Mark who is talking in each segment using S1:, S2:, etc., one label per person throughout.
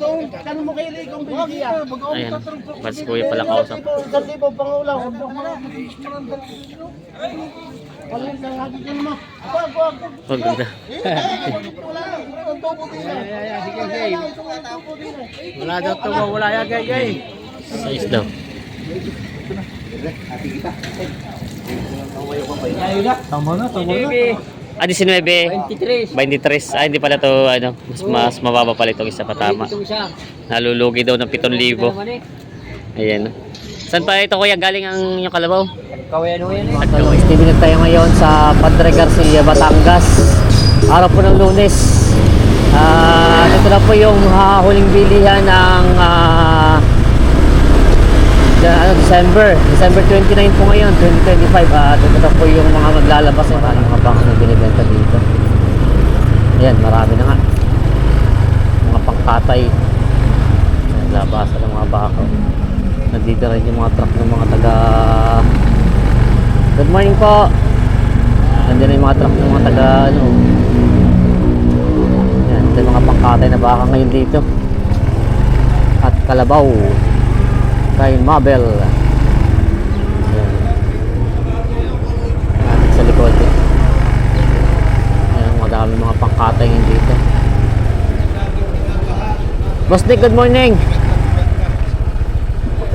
S1: Tanong mo kay Ray kung binigyan.
S2: Ayan, mas kuya pala kausap.
S1: Dati po, pangulang. Walang lagi ka naman.
S2: Oh, ganda.
S1: Wala daw ito, wala yan, gay.
S2: Size daw.
S1: Tama na.
S2: 19. 23. Ay, hindi pala to ano, mas mababa pala itong isa pa tama. Nalulugi daw ng 7,000. Ayan. Saan pa ito kuya galing ang yung kalabaw?
S3: Stevie tayo ngayon sa Padre Garcia, Batangas. Araw po ng Lunes. Ito na po yung huling bilihan ng December 29 po ngayon, 2025. Ito na po yung mga maglalabas. Maraming mga baka na binibenta dito. Ayan, marami na nga. Mga pangkatay. Labasan ng mga baka. Nandito rin yung mga truck ng mga taga... Good morning po. Nandiyan na yung mga truck ng mga taga ano. Yan, ito yung mga pangkatay na baka ngayon dito. At kalabaw kay Mabel. Yan. Yan, sa likod. Yan, madami mga pangkatay ngayon dito. Boss Dick, good morning.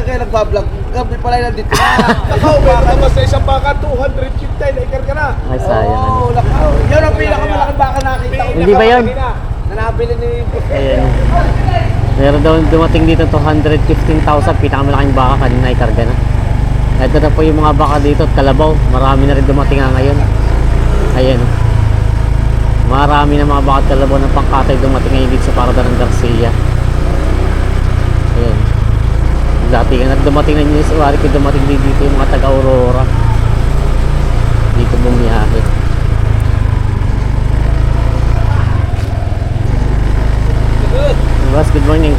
S1: Kaya nagbablog, gabi pala lang dito na. Lakaw, baka mas sa isang baka 250 na ikar ka na.
S3: Ay, sayang.
S1: Oo, lakaw. Yan ang pinakamalaking baka nakita ko.
S3: Hindi ba yun?
S1: Na nabili ni...
S3: Ayan. Meron daw dumating dito 215,000, pinakamalaking baka kanina ay karga na. Ito na po yung mga baka dito at kalabaw. Marami na rin dumating nga ngayon. Ayan. Marami na mga baka at kalabaw ng pangkatay dumating ngayon dito sa Parada ng Garcia. Ayan. Dati nga dumating na nyo sa wari ko dumating din dito yung mga taga Aurora. Dito bumiyahe. Boss, good morning.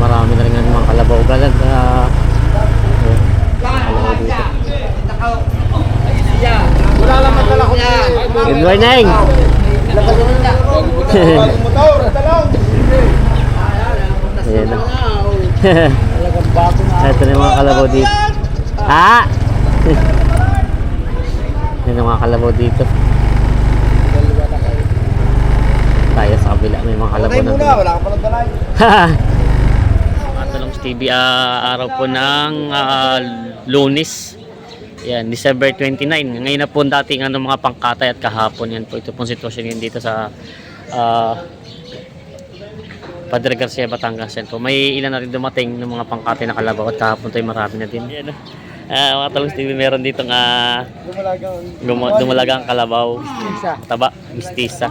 S3: Marami na rin nga mga kalabaw galag. Kalabaw dito.
S1: Wala lang magdala ko.
S3: Good morning. Ayan na. Ito na yung mga kalabaw dito. Ha? Yan yung mga kalabaw dito. Tayo sa kabila may mga kalabaw na dito.
S1: Wala ka palang dalay.
S2: Talong TV, araw po ng Lunes. Yan, December 29. Ngayon na po dating ano, mga pangkatay at kahapon. Yan po, ito pong sitwasyon yun dito sa Padre Garcia, Batangas. Yan po. May ilan na rin dumating ng mga pangkatay na kalabaw at kahapon tayo marami na din. Yan, mga Talong TV, meron ditong dumalagang kalabaw. Taba, mistisa.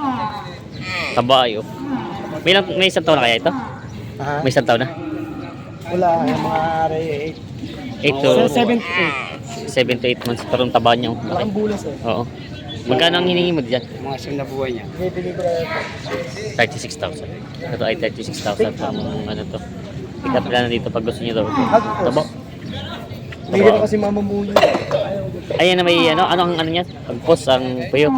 S2: Taba ayo. May isang taon na kaya ito? May isang taon na?
S1: Wala, yung mga aray
S2: 8 to 7 to 8 months pero ang taba niya.
S1: Malaking bulas eh.
S2: Oo. Magkano ang hiningi mo diyan?
S1: Mga siyang na buhay niya. Bibili ko na
S2: 36,000. Ito ay 36,000 ang ano to. Pick-up na dito pag gusto niyo daw. Taba.
S1: Hindi na kasi mamamuli.
S2: Ayan na may ano ang ano niya? Hagpos ang puyo.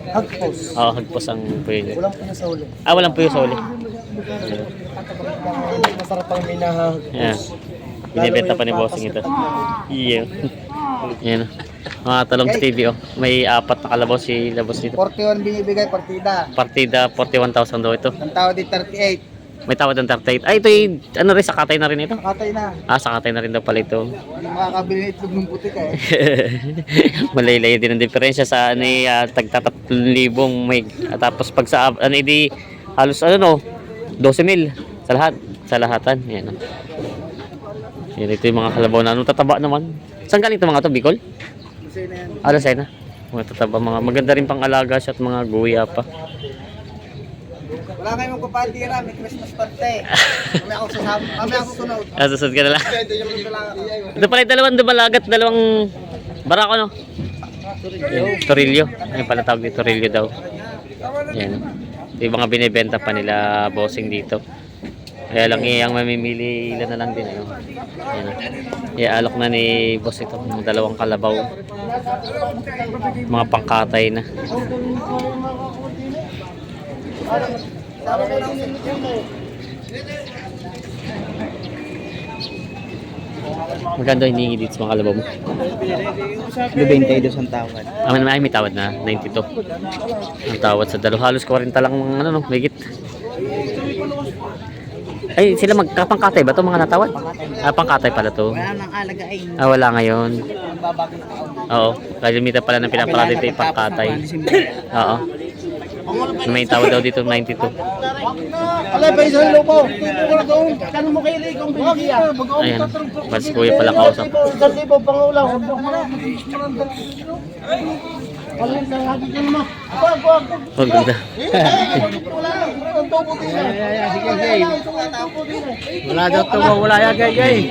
S1: Hagpos.
S2: Oo, hagpos ang puyo niya.
S1: Walang puno sa uli.
S2: Walang puyo sa uli.
S1: Masarap pang may nahagpos.
S2: Yeah. Binibenta pa ni bossing ito. Iya. Yan. Mga Talong TV oh. May 4 na kalabaw si labos dito.
S1: 41 binibigay partida.
S2: Partida 41,000 daw ito.
S1: Ang tawad din 38.
S2: May tawad ng 38. Ay ito ano rin sa katay na rin ito.
S1: Katay na.
S2: Sa katay na rin daw pala ito.
S1: Hindi makakabili ng itlog ng putik eh.
S2: Malaylay din ang diferensya sa ano tagta 3,000 may tapos pag sa ano di halos ano no 12,000 sa lahat sa lahatan. Yan. Yan ito yung mga kalabaw na ano tataba naman. Saan galing ito mga to? Bicol?
S1: Kasi na yan.
S2: Alasay na. Mga tataba mga maganda rin pang alaga siya at mga guya pa.
S1: Wala kayong magpapatira, may Christmas party. Mamaya ako sasama, mamaya ako sunod.
S2: Susod ka na lang. Ito pala yung dalawang dumalagat, dalawang barako no? Torillo. Ayun pala tawag ni Torillo daw. Yan. Ito yung mga binibenta pa nila bossing dito. Kaya lang iyang mamimili ilan na lang din. Ano? Yan. Iaalok na ni boss ito ng dalawang kalabaw. Mga pangkatay na. Magkano hinihingi dito sa mga kalabaw mo?
S1: 22 ang tawad.
S2: Ay, may tawad na, 92. Ang tawad sa dalawa. Halos 40 lang, ano, no, higit. Ay, sila magkapangkatay ba to mga natawad? Ah, pangkatay pala to.
S1: Wala nang alagain.
S2: Ah, wala ngayon.
S1: Babago na taon.
S2: Oo, kalimitan pala ng pinapala dito yung pangkatay. Oo. May tawad daw dito 92.
S1: Alay, pa isang lupo. Wala doon. Kano mo kayo ikong binigyan?
S2: Ayan, mas kuya pala kausap.
S1: 1,000 pangulang. Alay, hati ko naman.
S2: Oh, ganda.
S1: Wala daw tuwa, wala yan, gay.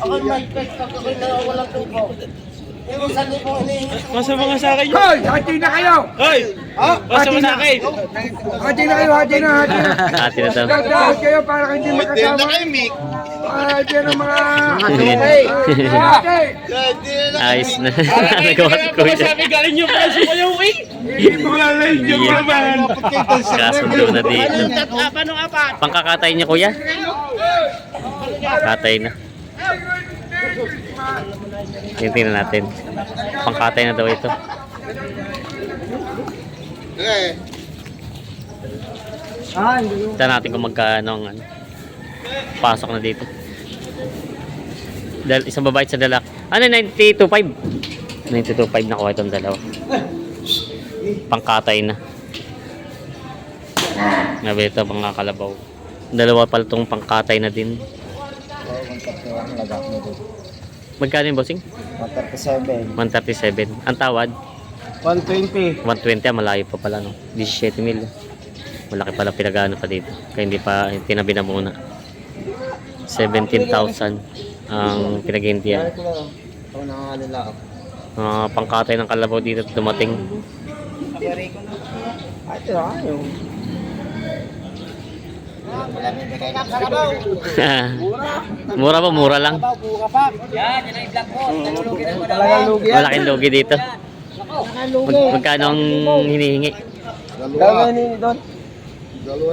S1: Ako may pesta ko na wala tubo.
S4: Masa mga sa akin.
S1: Hoy, hati na kayo.
S4: Hoy! Masa mga sa akin.
S1: Hati na kayo, hati na.
S2: Ate na to.
S1: Dagdag kayo para kayo hindi makasama. Hati na mga
S2: Ayos na. Nagawa si kuya.
S4: Sabi galing yung preso ko yung uwi.
S1: Hindi mo lalay yung naman.
S2: Kasundo na dito. Pangkakatay niya kuya? Katay na. Tingnan natin. Pangkatay na daw ito. Tignan natin kung magkano ang ano. Pasok na dito. Isang babae sa dalak. Ano, 92.5? 92.5 na kuha itong dalawa. Pangkatay na. Nabi ito mga kalabaw. Dalawa pala itong pangkatay na din. Magkano yung bossing?
S1: 137.
S2: 137. Ang tawad?
S1: 120.
S2: 120. Malayo pa pala, no? 17 mil. Malaki pala pinagano pa dito. Kaya hindi pa tinabi na muna. 17,000 ang pinaghintian.
S1: Ako nangangalala ako.
S2: Mga pangkatay ng kalabaw dito dumating.
S1: Ay, ito na kayo.
S2: Mura pa, mura lang.
S1: Talagang lugi yan.
S2: Malaking lugi dito. Magkano ang hinihingi?
S1: Dalawa ni doon.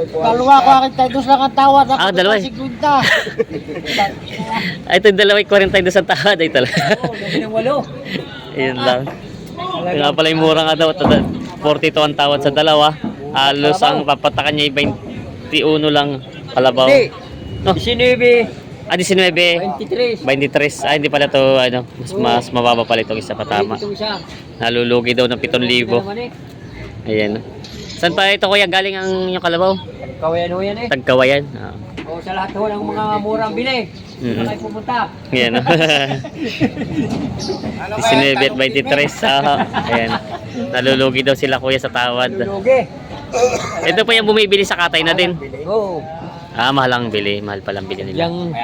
S1: Dalawa ko akin tayo dos lang ang tawad.
S2: Ah, dalawa eh.
S1: 50.
S2: Ay, ito yung dalawa 42 sa tawad. Ay, talaga. Ayun lang. Yung nga pala yung mura nga daw. 42 ang tawad sa dalawa. Halos ang papatakan niya yung 21 lang kalabaw. No?
S4: 19.
S2: Ah, 19.
S4: 23.
S2: 23. Ah, hindi pala to ano, mas mababa pala itong isa pa tama. Nalulugi daw ng 7,000. Ayan. Saan pa ito kuya galing ang yung kalabaw?
S4: Kawayan ho yan eh.
S2: Tagkawayan. Ah.
S4: O sa lahat ho ng mga murang bili. Saan kayo pupunta?
S2: Ayan. 19 at 23. Ah, ayan. Nalulugi daw sila kuya sa tawad.
S4: Lugi.
S2: Ito pa yung bumibili sa katay na din.
S4: Oo.
S2: Ah, mahal ang bili. Mahal palang bili nila.
S4: Yang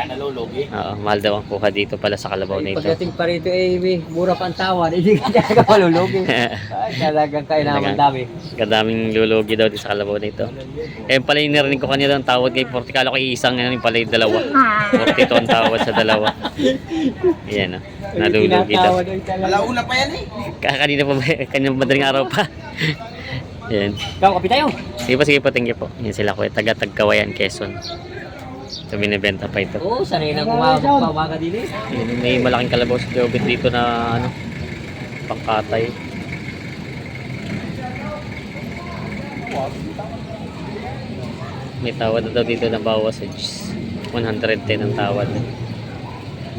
S2: Oo, mahal daw ang kuha dito pala sa kalabaw na ito.
S4: pagdating pa rito eh, mura pa ang tawad. Hindi ka talaga malulugi. Ay, talagang kailangan dami.
S2: Kadaming lulugi daw dito sa kalabaw na ito. Eh pala yung narinig ko kanina ang tawad kay Forte. Kala ko isang yan pala yung dalawa. 42 ang tawad sa dalawa. Ayan o. Nalulugi daw.
S1: Alauna pa yan eh.
S2: Kanina pa ba? Kanina madaling araw pa. Ayan.
S4: Ikaw, kapi tayo.
S2: Sige po, thank you po. Yan sila ko. Taga-Tagkawayan, Quezon. So binibenta pa ito.
S4: Oo, sanay na umaga din eh.
S2: Ayan, may malaking kalabaw sa Jobit dito na ano, pangkatay. May tawad na daw dito na bawas sa 110 ang tawad.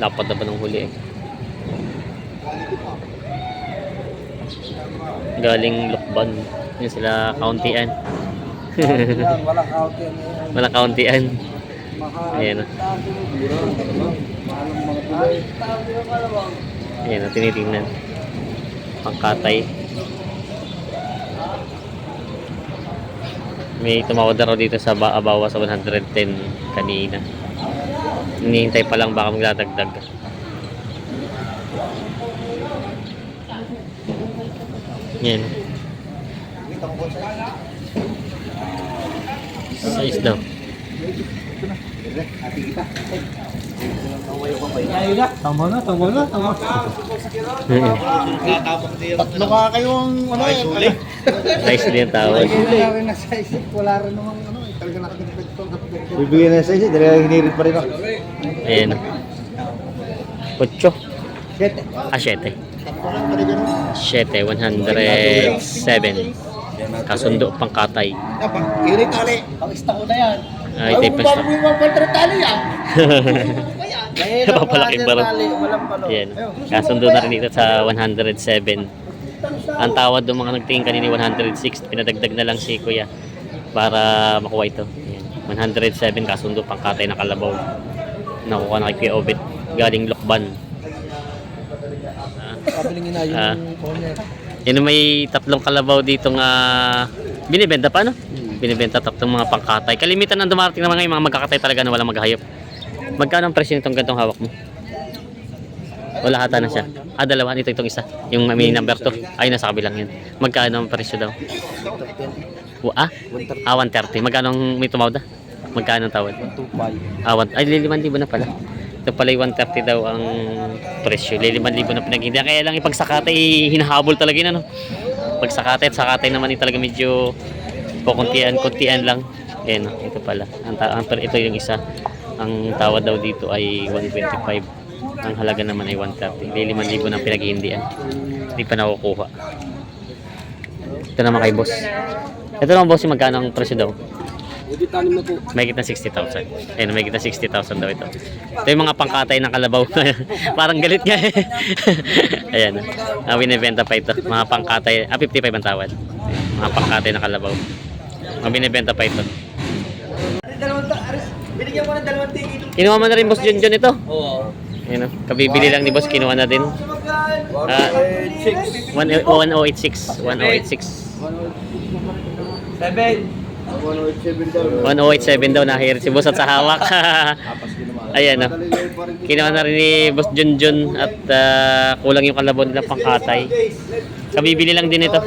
S2: Dapat na ba ng huli eh. Galing Lukban. Yun sila kauntian.
S1: Walang out yan.
S2: Walang kauntian. Ayan o. Ayan o, tinitingnan. Pangkatay. May tumawad na raw dito sa bawa sa 110 kanina. Hinihintay pa lang baka magdadagdag. Yan. Size daw.
S1: Tama na. Tatlo ka kayong ano eh.
S2: Size din ang tawad.
S1: Wala rin na size. Wala rin namang ano eh. Talaga nakakapit ko. Bibigyan na size. Dali hinirit pa rin ako.
S2: Ayan. 8. Ah, 7. 7, 107. Kasundo pang katay.
S1: Irit tali. Pag-ista ko na yan.
S2: Ah, ito yung pasta.
S1: Bago yung mga tali yan.
S2: Papalaki pa rin. Ayan. Kasundo na rin dito sa 107. Ang tawad ng mga nagtingin kanina 106. Pinadagdag na lang si Kuya para makuha ito. Ayan. 107 kasundo pang katay na kalabaw. Nakuha na kay Kuya Obet. Galing Lokban.
S1: Kabilingin na yung corner.
S2: Yan may 3 kalabaw dito nga binibenta pa, no? Binibenta 3 mga pangkatay. Kalimitan ang dumarating na mga magkakatay talaga na walang maghayop. Magkano ang presyo nitong gantong hawak mo? Wala hata na siya. Ah, dalawa. Ito itong isa. Yung may number 2. Ay, nasa kabilang yan. Magkano ang presyo daw? Ah? 130. Magkano ang may tumawad? Magkano ang tawad?
S1: 125.
S2: Ah, ay, 5,000 na pala. Ito pala yung 130 daw ang presyo. 5,000 na pinaghindihan. Kaya lang ipagsakatay, hinahabol talaga yun, ano? Pagsakatay at sakatay naman yung talaga medyo kuntian lang. Ayan, ito pala. Ito yung isa. Ang tawad daw dito ay 125. Ang halaga naman ay 130. 5,000 na pinaghindihan. Hindi pa nakukuha. Ito naman kay boss. Ito naman boss, yung magkano ang presyo daw? May kita 60,000. Ayun, may kita 60,000 daw ito. Ito yung mga pangkatay ng kalabaw. Parang galit nga eh. Ayan. Binibenta pa ito. Mga pangkatay. 55 ang tawad. Ayan, mga pangkatay ng kalabaw. Binibenta pa ito.
S1: Binigyan mo ng 2 ticket.
S2: Kinuha mo na rin boss Junjun ito.
S1: Oo.
S2: Ayan, kabibili lang ni boss. Kinuha na din. 1086. 1086. 1087 daw nahirit si boss at sa hawak. Ayan, no. Kinuha na rin ni boss Junjun at kulang yung kalabaw nila pangkatay. Kabibili lang din ito.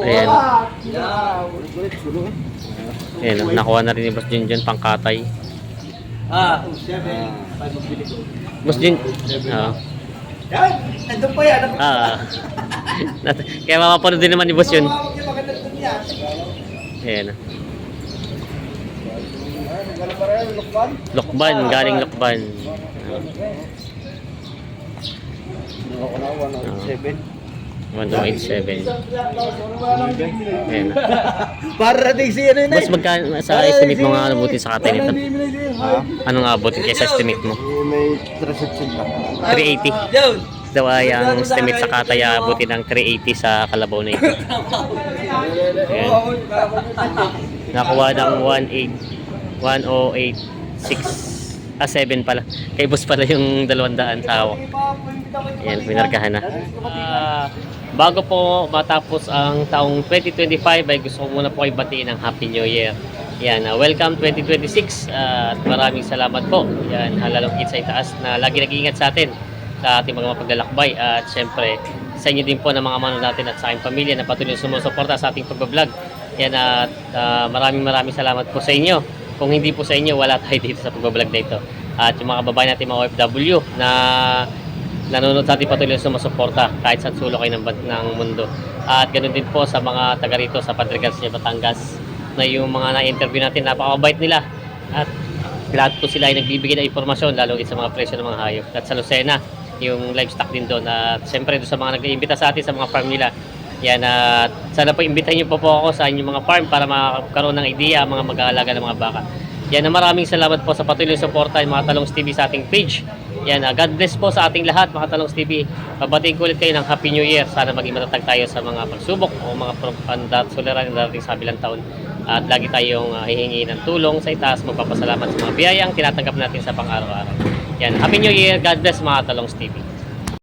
S2: Ayan. Ayan, no. Nakuha na rin ni boss Junjun pangkatay. Boss Jun.
S1: Nandun pa yan.
S2: Kaya mapapanood din naman ni boss yun. Ayan. Lokban, galing Lokban. 1,087. Ayan.
S1: Para din siya rin
S2: Boss, magkano sa estimate mo nga abutin sa katay nito? Anong abutin kaya sa estimate mo?
S1: May 380
S2: 380. Daw ay ang estimate sa katay abutin ng 380 sa kalabaw na ito. Ayan. Nakuha ng 1,086. 7 pala. Kay boss pala yung 200 sa hawak. Ayan, pinarkahan na. Bago po matapos ang taong 2025 ay gusto ko muna po kayo batiin ng Happy New Year. Yan, welcome 2026 at maraming salamat po. Yan, halalong sa itaas na lagi nag-iingat sa atin sa ating mga paglalakbay at syempre sa inyo din po ng mga mano natin at sa aking pamilya na patuloy sumusuporta sa ating pagbablog. Yan at maraming salamat po sa inyo. Kung hindi po sa inyo, wala tayo dito sa pagbablog na ito. At yung mga kababayan natin mga OFW na nanonood sa ating patuloy sumusuporta kahit sa sulok kayo ng mundo. At ganoon din po sa mga taga rito sa Padre Garcia, Batangas na yung mga na-interview natin, napakabait nila. At lahat po sila ay nagbibigay ng impormasyon lalo sa mga presyo ng mga hayop. At sa Lucena, yung livestock din doon. At siyempre doon sa mga nag-iimbita sa atin sa mga farm nila. Yan, at sana po imbitahin niyo po ako sa inyong mga farm para makakaroon ng idea mga mag-aalaga ng mga baka. Yan, maraming salamat po sa patuloy suporta ng mga Talongs TV sa ating page. Yan, God bless po sa ating lahat mga Talongs TV. Pabatiin ko ulit kayo ng Happy New Year. Sana maging matatag tayo sa mga pagsubok o mga suliranin na darating sa bilang taon. At lagi tayong hihingi ng tulong sa itaas. Magpapasalamat sa mga biyayang tinatanggap natin sa pang-araw-araw. Yan, Happy New Year. God bless mga Talongs TV.